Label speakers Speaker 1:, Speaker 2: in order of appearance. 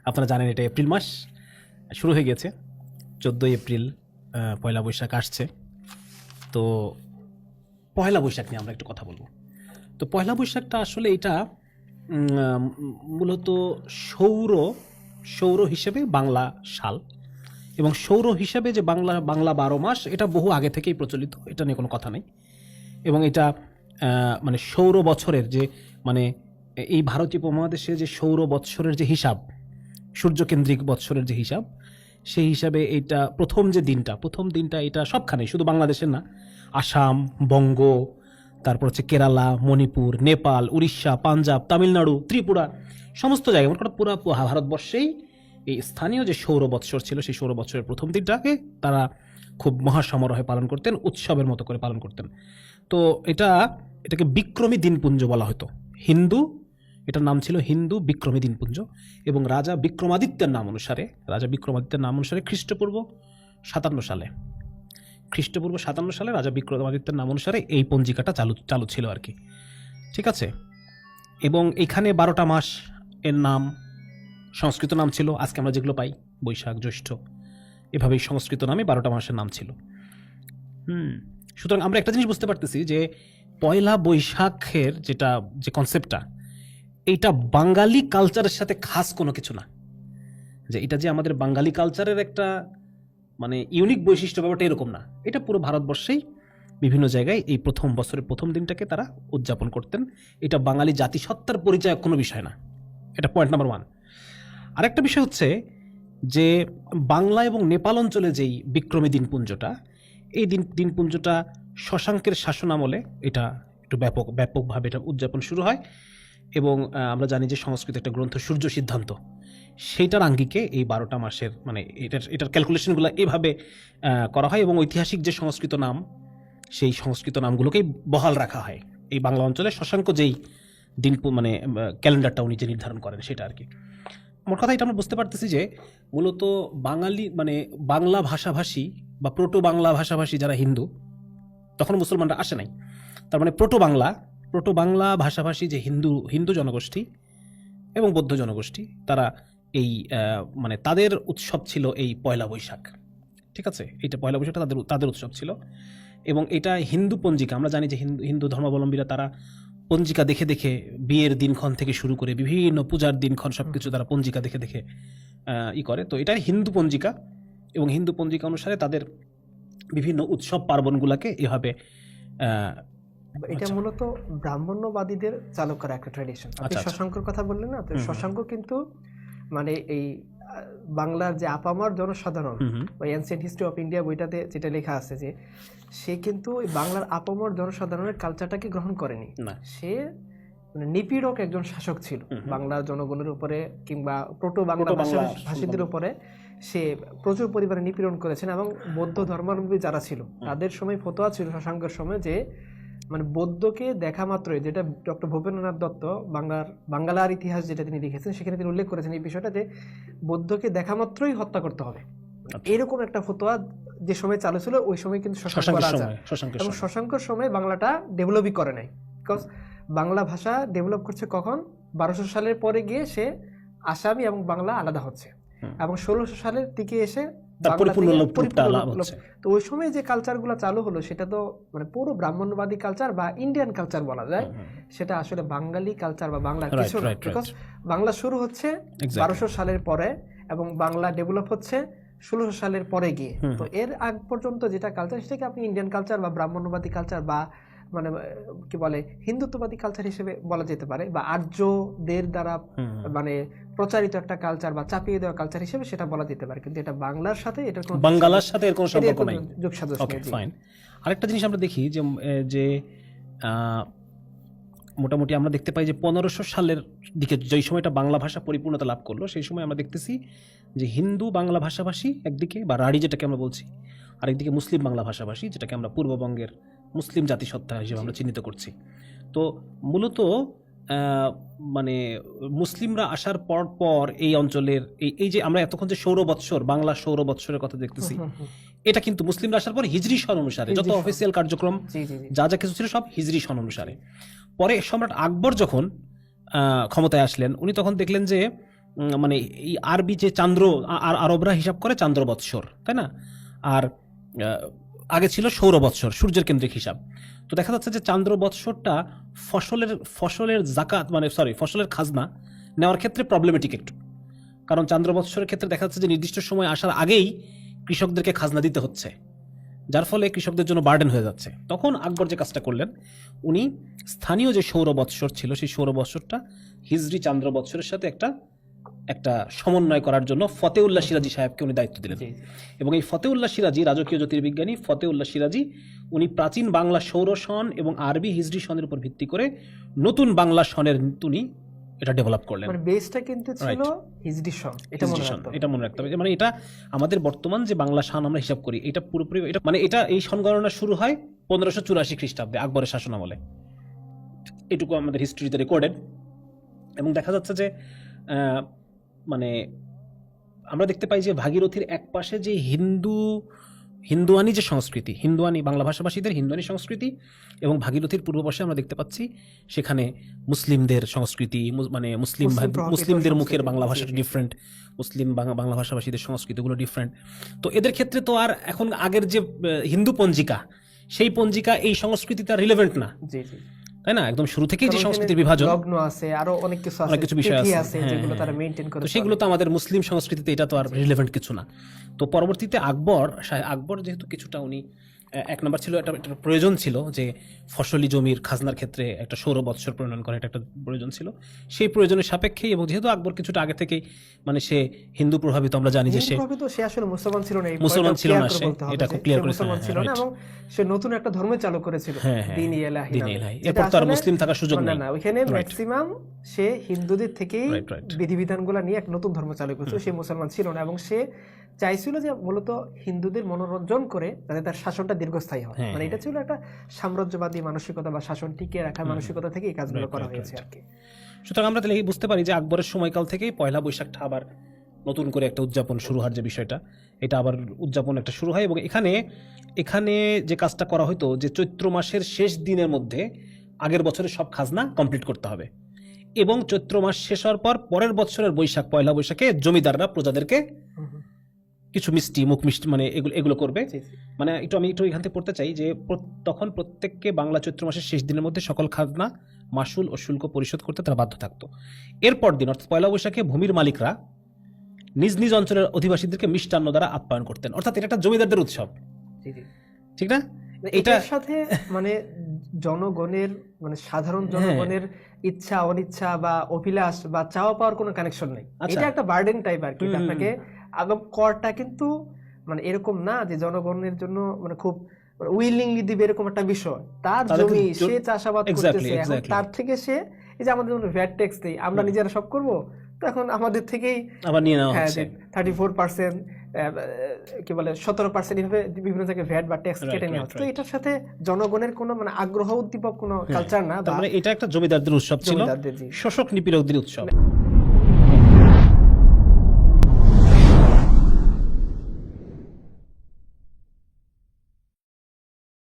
Speaker 1: আপনারা জানেন এটা এপ্রিল মাস শুরু হয়ে গেছে, 14 এপ্রিল পয়লা বৈশাখ আসছে। তো পয়লা বৈশাখ নিয়ে আমরা একটু কথা বলবো। তো পয়লা বৈশাখটা আসলে এটা মূলত সৌর হিসেবে বাংলা সাল, এবং সৌর হিসেবে যে বাংলা 12 মাস, এটা বহু আগে থেকেই প্রচলিত, এটা নিয়ে কোনো কথা নেই। এবং এটা মানে সৌর বছরের যে মানে এই ভারতীয় উপমহাদেশে যে সৌর বৎসরের যে হিসাব, সূর্যকেন্দ্রিক বৎসরের যে হিসাব, সেই হিসাবে এটা প্রথম দিনটা এটা সবখানে, শুধু বাংলাদেশের না, আসাম, বঙ্গ, তারপর হচ্ছে কেরালা, মণিপুর, নেপাল, উড়িষ্যা, পাঞ্জাব, তামিলনাড়ু, ত্রিপুরা, সমস্ত জায়গায় মোট কথা পুরো ভারতবর্ষেই এই স্থানীয় যে সৌর বৎসর ছিল, সেই সৌর বৎসরের প্রথম দিনটাকে তারা খুব মহাসমারোহে পালন করতেন, উৎসবের মতো করে পালন করতেন। তো এটাকে বিক্রমী দিনপুঞ্জ বলা হতো। এটার নাম ছিল হিন্দু বিক্রমী দিনপুঞ্জ, এবং রাজা বিক্রমাদিত্যের নাম অনুসারে খ্রিস্টপূর্ব 57 সালে রাজা বিক্রমাদিত্যের নাম অনুসারে এই পঞ্জিকাটা চালু ছিল আর কি, ঠিক আছে। এবং এখানে 12টা মাস এর নাম সংস্কৃত নাম ছিল, আজকে আমরা যেগুলো পাই বৈশাখ, জ্যৈষ্ঠ, এভাবেই সংস্কৃত নামে 12টা মাসের নাম ছিল। সুতরাং আমরা একটা জিনিস বুঝতে পারতেছি যে পয়লা বৈশাখের যে কনসেপ্টটা, এইটা বাঙালি কালচারের সাথে খাস কোনো কিছু না, যে এটা যে আমাদের বাঙালি কালচারের একটা মানে ইউনিক বৈশিষ্ট্য, ব্যাপারটা এরকম না। এটা পুরো ভারতবর্ষেই বিভিন্ন জায়গায় এই বছরের প্রথম দিনটাকে তারা উদযাপন করতেন। এটা বাঙালি জাতিসত্তার পরিচয় কোনো বিষয় না, এটা পয়েন্ট নাম্বার 1। আরেকটা বিষয় হচ্ছে যে বাংলা এবং নেপাল অঞ্চলে যেই বিক্রমী দিনপুঞ্জটা, এই দিনপুঞ্জটা শশাঙ্কের শাসনামলে এটা একটু ব্যাপকভাবে এটা উদযাপন শুরু হয়। এবং আমরা জানি যে সংস্কৃত একটা গ্রন্থ সূর্য সিদ্ধান্ত, সেইটার আঙ্গিকে এই 12টা মাসের মানে এটার ক্যালকুলেশনগুলো এভাবে করা হয়, এবং ঐতিহাসিক যে সংস্কৃত নাম, সেই সংস্কৃত নামগুলোকেই বহাল রাখা হয়। এই বাংলা অঞ্চলে শশাঙ্ক যেই দিন মানে ক্যালেন্ডারটা উনি যে নির্ধারণ করেন সেটা আর কি। মোট কথা এটা আমরা বুঝতে পারতেছি যে মূলত বাঙালি মানে বাংলা ভাষাভাষী বা প্রোটো বাংলা ভাষাভাষী যারা হিন্দু, তখন মুসলমানরা আসে নাই, তার মানে প্রোটো বাংলা ভাষাভাষী যে হিন্দু জনগোষ্ঠী এবং বৌদ্ধ জনগোষ্ঠী, তারা এই মানে তাদের উৎসব ছিল এই পয়লা বৈশাখ, ঠিক আছে। এইটা পয়লা বৈশাখটা তাদের উৎসব ছিল। এবং এটা হিন্দু পঞ্জিকা, আমরা জানি যে হিন্দু ধর্মাবলম্বীরা তারা পঞ্জিকা দেখে দেখে বিয়ের দিনক্ষণ থেকে শুরু করে বিভিন্ন পূজার দিনক্ষণ সবকিছু তারা পঞ্জিকা দেখে দেখে করে। তো এটা হিন্দু পঞ্জিকা, এবং হিন্দু পঞ্জিকা অনুসারে তাদের বিভিন্ন উৎসব পার্বণগুলোকে এভাবে
Speaker 2: এটা মূলত ব্রাহ্মণ্যবাদীদের চালু করা একটা ট্র্যাডিশন। আপনি শশাঙ্কর কথা বললেন না, তো শশাঙ্ক কিন্তু মানে এই বাংলার যে আপামর জনসাধারণ, ওই এনসিয়েন্ট হিস্ট্রি অফ ইন্ডিয়া বইটাতে যেটা লেখা আছে, যে সে কিন্তু ওই বাংলার আপামর জনসাধারণের কালচারটাকে গ্রহণ করেনি। সে মানে নিপীড়ক একজন শাসক ছিল বাংলার জনগণের উপরে, কিংবা প্রোটো বাংলা ভাষীদের উপরে সে প্রচুর পরিমাণে নিপীড়ন করেছেন। এবং বৌদ্ধ ধর্মাবলম্বী যারা ছিল তাদের সময় ফতোয়া ছিল শশাঙ্কের সময় যে মানে বৌদ্ধকে দেখা মাত্রই, যেটা ডক্টর ভূপেন্দ্রনাথ দত্ত বাংলার ইতিহাস যেটা তিনি লিখেছেন, সেখানে তিনি উল্লেখ করেছেন এই বিষয়টা, যে বৌদ্ধকে দেখা মাত্রই হত্যা করতে হবে। এরকম একটা ফতোয়া যে সময় চালু ছিল, ওই সময় কিন্তু শশাঙ্কর সময় বাংলাটা ডেভেলপই করে নাই। বিকজ বাংলা ভাষা ডেভেলপ করছে কখন, 1200 সালের পরে গিয়ে সে আসামি এবং বাংলা আলাদা হচ্ছে, এবং 1600 সালের দিকে এসে তো ওই সময় যে কালচারগুলো চালু হলো সেটা তো মানে পুরো ব্রাহ্মণ্যবাদী কালচার বা ইন্ডিয়ান কালচার বলা যায়। সেটা আসলে বাঙালি কালচার বা বাংলা কিছু, বিকজ বাংলা শুরু হচ্ছে 1200 সালের পরে এবং বাংলা ডেভেলপ হচ্ছে 1600 সালের পরে গিয়ে। তো এর আগ পর্যন্ত যেটা কালচার, সেটাকে আপনি ইন্ডিয়ান কালচার বা ব্রাহ্মণ্যবাদী কালচার বা মানে কি বলে হিন্দুত্ববাদী কালচার হিসেবে বলা যেতে পারে, বা আর্যদের দ্বারা মানে প্রচারিত একটা কালচার বা চাপিয়ে দেওয়া কালচার হিসেবে সেটা বলা যেতে পারে। কিন্তু এটা বাংলার সাথে
Speaker 1: বাংলার সাথে এর কোনো সম্পর্ক নাই। ওকে, ফাইন। আরেকটা জিনিস আমরা দেখি যে মোটামুটি আমরা দেখতে পাই যে 1500 সালের দিকে যেই সময়টা বাংলা ভাষা পরিপূর্ণতা লাভ করলো, সেই সময় আমরা দেখতেছি যে হিন্দু বাংলা ভাষাভাষী একদিকে বা রাঢ়ী যেটাকে আমরা বলছি, আরেকদিকে মুসলিম বাংলা ভাষাভাষী যেটাকে আমরা পূর্ববঙ্গের মুসলিম জাতিসত্তা হিসেবে আমরা চিহ্নিত করছি। তো মূলত মানে মুসলিমরা আসার পর এই অঞ্চলের এই যে আমরা এতক্ষণ যে বাংলা সৌর বৎসরের কথা দেখতেছি, এটা কিন্তু মুসলিমরা আসার পর হিজরি সন অনুসারে যত অফিসিয়াল কার্যক্রম যা কিছু ছিল সব হিজরি সন অনুসারে। পরে সম্রাট আকবর যখন ক্ষমতায় আসলেন, উনি তখন দেখলেন যে মানে এই আরবি যে চান্দ্র আরবরা হিসাব করে চান্দ্র বৎসর, তাই না? আর আগে ছিল সৌর বৎসর, সূর্যের কেন্দ্রিক হিসাব। তো দেখা যাচ্ছে যে চান্দ্র বৎসরটা ফসলের জাকাত মানে ফসলের খাজনা নেওয়ার ক্ষেত্রে প্রবলেমেটিক একটু, কারণ চান্দ্র বৎসরের ক্ষেত্রে দেখা যাচ্ছে যে নির্দিষ্ট সময় আসার আগেই কৃষকদেরকে খাজনা দিতে হচ্ছে, যার ফলে কৃষকদের জন্য বার্ডেন হয়ে যাচ্ছে। তখন আকবর যে কাজটা করলেন, উনি স্থানীয় যে সৌর বৎসর ছিল সেই সৌর বৎসরটা হিজরি চান্দ্র বৎসরের সাথে একটা সমন্বয় করার জন্য ফতেউল্লাহ সিরাজি সাহেবকে উনি দায়িত্ব দিলেন। এবং এই ফতেউল্লাহ সিরাজি, রাজকীয় জ্যোতির্বিজ্ঞানী ফতেউল্লাহ সিরাজি, উনি প্রাচীন বাংলা সৌর সন এবং আরবি হিজরি সনের উপর ভিত্তি করে নতুন বাংলা সনের উনি এটা ডেভেলপ করলেন।
Speaker 2: মানে বেসটা কিন্তু ছিল হিজরি সন, এটা মনে রাখতে হবে।
Speaker 1: মানে এটা আমাদের বর্তমান যে বাংলা সন আমরা হিসাব করি, এটা পুরোপুরি এটা এই সন গণনা শুরু হয় 1584 খ্রিস্টাব্দে আকবরের শাসনামলে। এটুকু আমাদের হিস্ট্রিতে রেকর্ডেড। এবং দেখা যাচ্ছে যে মানে আমরা দেখতে পাই যে ভাগীরথীর এক পাশে যে হিন্দুয়ানি যে সংস্কৃতি, হিন্দুয়ানি বাংলা ভাষাভাষীদের হিন্দুয়ানি সংস্কৃতি, এবং ভাগীরথীর পূর্ব পাশে আমরা দেখতে পাচ্ছি সেখানে মুসলিমদের সংস্কৃতি, মানে মুসলিমদের মুখের বাংলা ভাষাটা ডিফারেন্ট, মুসলিম বাংলা ভাষাভাষীদের সংস্কৃতিগুলো ডিফারেন্ট। তো এদের ক্ষেত্রে তো আর এখন আগের যে হিন্দু পঞ্জিকা, সেই পঞ্জিকা এই সংস্কৃতিতে আর রিলেভেন্ট না, তাই না? একদম শুরু থেকেই যে সংস্কৃতির বিভাজন,
Speaker 2: লগ্ন আছে, আরো অনেক কিছু বিষয় আছে যেগুলো তারা মেইনটেইন করে,
Speaker 1: তো সেগুলো তো আমাদের মুসলিম সংস্কৃতিতে এটা তো আর রিলেভেন্ট কিছু না। তো পরবর্তীতে আকবর যেহেতু কিছুটা উনি এক নম্বর ছিল, একটা প্রয়োজন ছিল যে ফসলি জমির খাজনার ক্ষেত্রে একটা সৌর বৎসর প্রণয়ন করা, এটা একটা প্রয়োজন ছিল। সেই প্রয়োজনের সাপেক্ষেই, এবং যেহেতু আকবর কিছুটা আগে থেকেই মানে সে হিন্দু প্রভাবিত, আমরা জানি যে সে
Speaker 2: আসলে মুসলমান ছিল না,
Speaker 1: এটা খুব ক্লিয়ার করেছে,
Speaker 2: এবং সে নতুন একটা ধর্ম চালু করেছিল, দ্বীন ইলাহি।
Speaker 1: এরপর তো আর মুসলিম থাকার সুযোগ নেই
Speaker 2: না, ওইখানে ম্যাক্সিমাম সে হিন্দুদের থেকেই বিধিবিধানগুলো নিয়ে এক নতুন ধর্ম চালু করেছিল, সে মুসলমান ছিল না, এবং সে চাইছিল যে মূলত হিন্দুদের মনোরঞ্জন করে যাতে তার শাসনটা দীর্ঘস্থায়ী হয়। মানে এটা ছিল একটা সাম্রাজ্যবাদী মানসিকতা বা শাসন টিকিয়ে রাখার মানসিকতা থেকে এই কাজগুলো করা হয়েছে আর কি।
Speaker 1: সুতরাং আমরা তাহলে বুঝতে পারি যে আকবরের সময়কাল থেকেই পয়লা বৈশাখটা আবার নতুন করে একটা উদযাপন শুরু হওয়ার যে বিষয়টা, এটা আবার উদযাপন একটা শুরু হয়। এবং এখানে যে কাজটা করা হতো যে চৈত্র মাসের শেষ দিনের মধ্যে আগের বছরের সব খাজনা কমপ্লিট করতে হবে, এবং চৈত্র মাস শেষ হওয়ার পর পরের বছরের পয়লা বৈশাখে জমিদাররা প্রজাদেরকে কিছু মুখ মিষ্টি মানে এগুলো করবে। মানে আমি এখান থেকে পড়তে চাই যে তখন প্রত্যেককে বাংলা চৈত্র মাসের শেষ দিনের মধ্যে সকল খাজনা, মাসুল ও শুল্ক পরিশোধ করতে তারা বাধ্য থাকতো। এরপর দিন অর্থাৎ পয়লা বৈশাখে ভূমির মালিকরা নিজ নিজ অঞ্চলের অধিবাসীদেরকে মিষ্টান্ন দ্বারা আপ্যায়ন করতেন, অর্থাৎ এটা একটা জমিদারদের উৎসব, ঠিক না?
Speaker 2: এটার সাথে মানে জনগণের মানে সাধারণ জনগণের ইচ্ছা অনিচ্ছা বা অভিলাষ বা চাওয়া পাওয়ার কোনো কানেকশন নেই। এটা একটা বার্ডেন টাইপ আর কি। আপনাকে করটা কিন্তু মানে এরকম না যে জনগণের জন্য মানে খুব উইলিংলি দিবে এরকম একটা বিষয়। তার জমি, সে চাষাবাদ করতেছে, এখন তার থেকে সে এই যে আমাদের ভ্যাট ট্যাক্স দেই, আমরা নিজেরা সব করব, তো এখন আমাদের থেকেই আবার নিয়ে নেওয়া হচ্ছে 34%, কি বলে 17% এইভাবে বিভিন্ন জায়গায় ভ্যাট বা ট্যাক্স কেটে নেওয়া হচ্ছে। তো এটার সাথে জনগণের কোনো মানে আগ্রহ উদ্দীপক কোনো কালচার না,
Speaker 1: এটা একটা জমিদারদের উৎসব ছিল, শোষক নিপীড়কদের উৎসব।